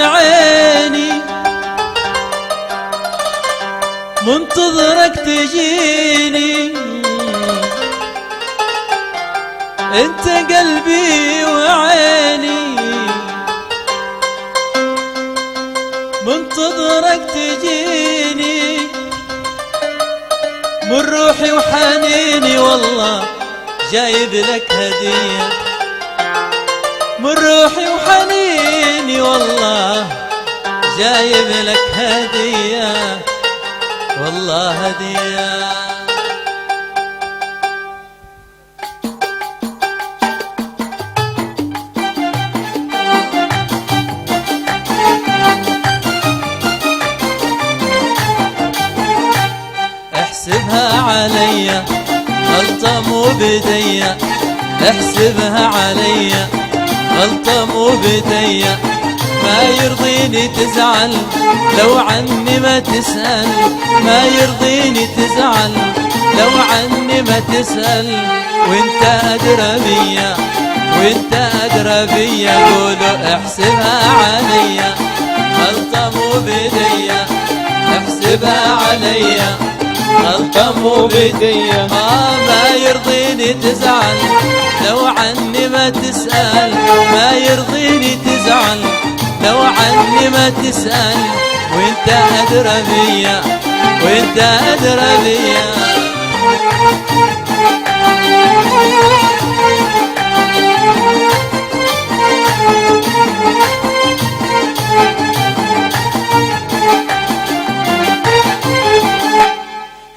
عيني منتظرك تجيني، انت قلبي وعيني منتظرك تجيني، من روحي وحنيني والله جايب لك هدية، من روحي وحنيني والله جايب لك هدية، والله هدية. احسبها عليا غلطة مو بديا، احسبها عليا غلطة مو بديا، ما يرضيني تزعل لو عني ما تسأل، ما يرضيني تزعل لو عني ما تسأل، وانت أدرى بيا وانت أدرى بيا، قولوا احسبها عليا غلطة مو بديا، احسبها عليا غلطة مو بديا، ما يرضيني تزعل لو عني ما تسأل، ما يرضيني تزعل لو عني ما تسأل، وانت أدرى بيا وانت أدرى بيا.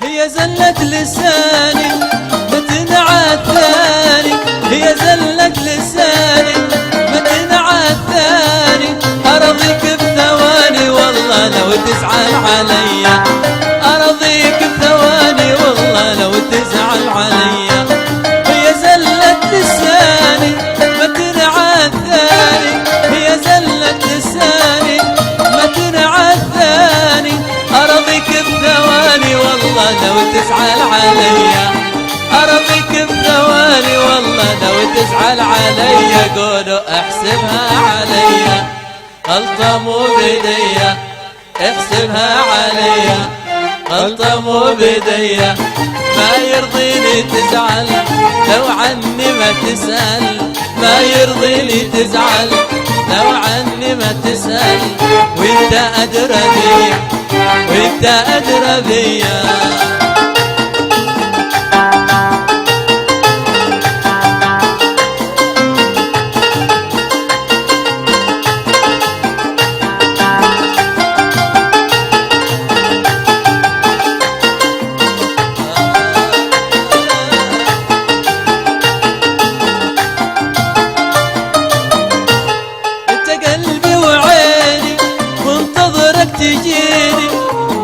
هي زلة لساني متنعى الثاني، هي زلة لساني متنعى الثاني، أرضيك بثواني والله لو تزعل عليا، أرضيك بثواني والله لو تزعل عليا، هي زلة لساني متنعى الثاني، هي زلة لساني متنعى الثاني، أرضيك بثواني والله لو تزعل عليا، أرضيك بثواني والله لو تزعل عليا، قولوا احسبها عليا غلطة مو بديا، احسبها عليا غلطة مو بديا، ما يرضيني تزعل لو عني ما تسأل، ما يرضيني تزعل لو عني ما تسأل، وانت أدرى بيا وانت أدرى بيا. تجيني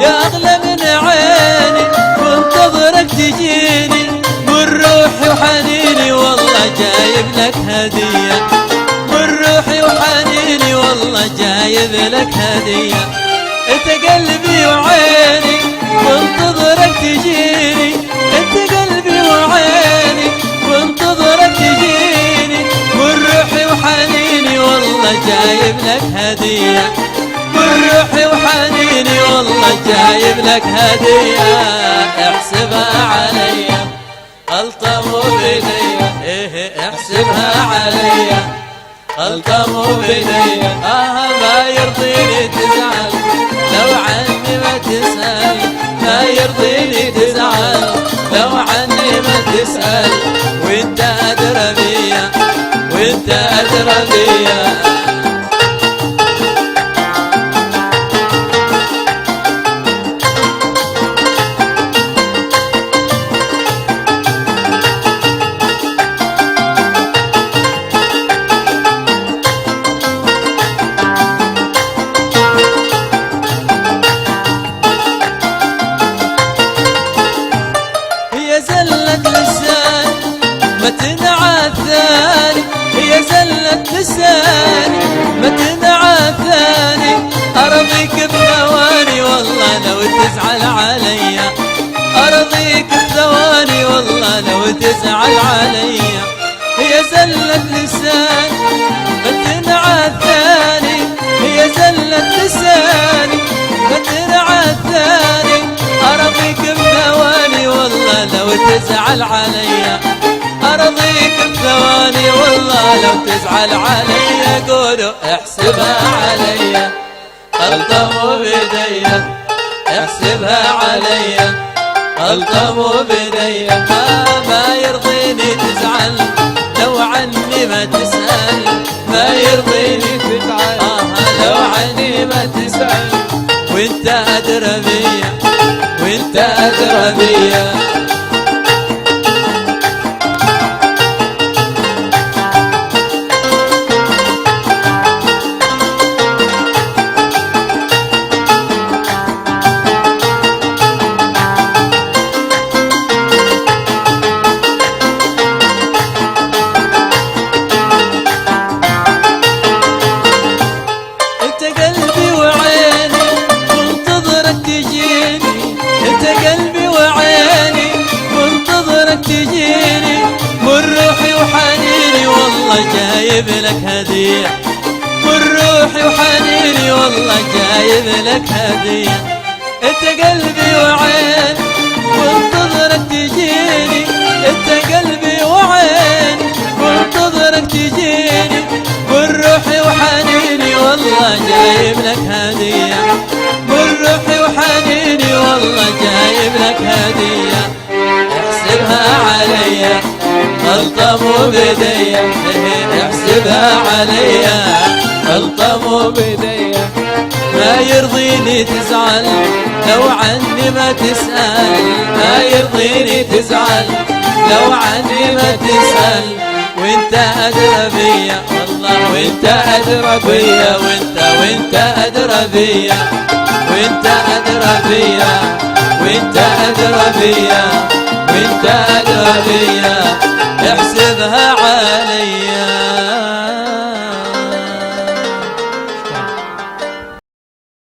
يا أغلى من عيني منتظرك تجيني، من روحي وحنيني والله جايب لك هدية، من روحي وحنيني والله جايب لك هدية، انت قلبي وعيني منتظرك تجيني، انت قلبي وعيني منتظرك تجيني، من روحي وحنيني والله جايب لك هدية، من روحي وحنيني والله جايب لك هدية، احسبها عليا غلطة مو بديا، احسبها عليا غلطة مو بديا، ما يرضيني تزعل لو عني ما تسأل، ما يرضيني تزعل لو عني ما تسأل، وانت أدرى بيا وانت أدرى بيا. هي زلة لساني متنعى الثاني، هي زلة لساني متنعى الثاني، أرضيك بثواني والله لو تزعل عليا، أرضيك بثواني والله لو تزعل عليا، هي زلة لساني متنعى الثاني، هي زلة تزعل عليا أرضيك بثواني والله لو تزعل عليا قولوا احسبها عليا غلطة مو بيديا احسبها عليا غلطة مو بيديا ما يرضيني تزعل لو عني ما تسأل ما يرضيني تزعل لو عني ما تسأل وانت أدرى بيا وانت أدرى بيا قلبي وعيني منتظرك تجيني من روحي وحنيني والله جايب لك هدية من روحي وحنيني والله جايب لك هدية انت قلبي وعيني منتظرك تجيني انت قلبي وعيني منتظرك تجيني من روحي وحنيني والله جايب لك هدية من روحي وحنيني والله جايب لك هدية احسبها عليا غلطة مو بيديا احسبها عليا غلطة مو بيديا ما يرضيني تزعل لو عني ما تسأل ما يرضيني تزعل لو عني ما تسأل وانت أدرى بيا والله وانت أدرى بيا وانت أدرى بيا وانت أدرى بيا وانت أدرى بيا وانت أدرى بيا احسبها عليا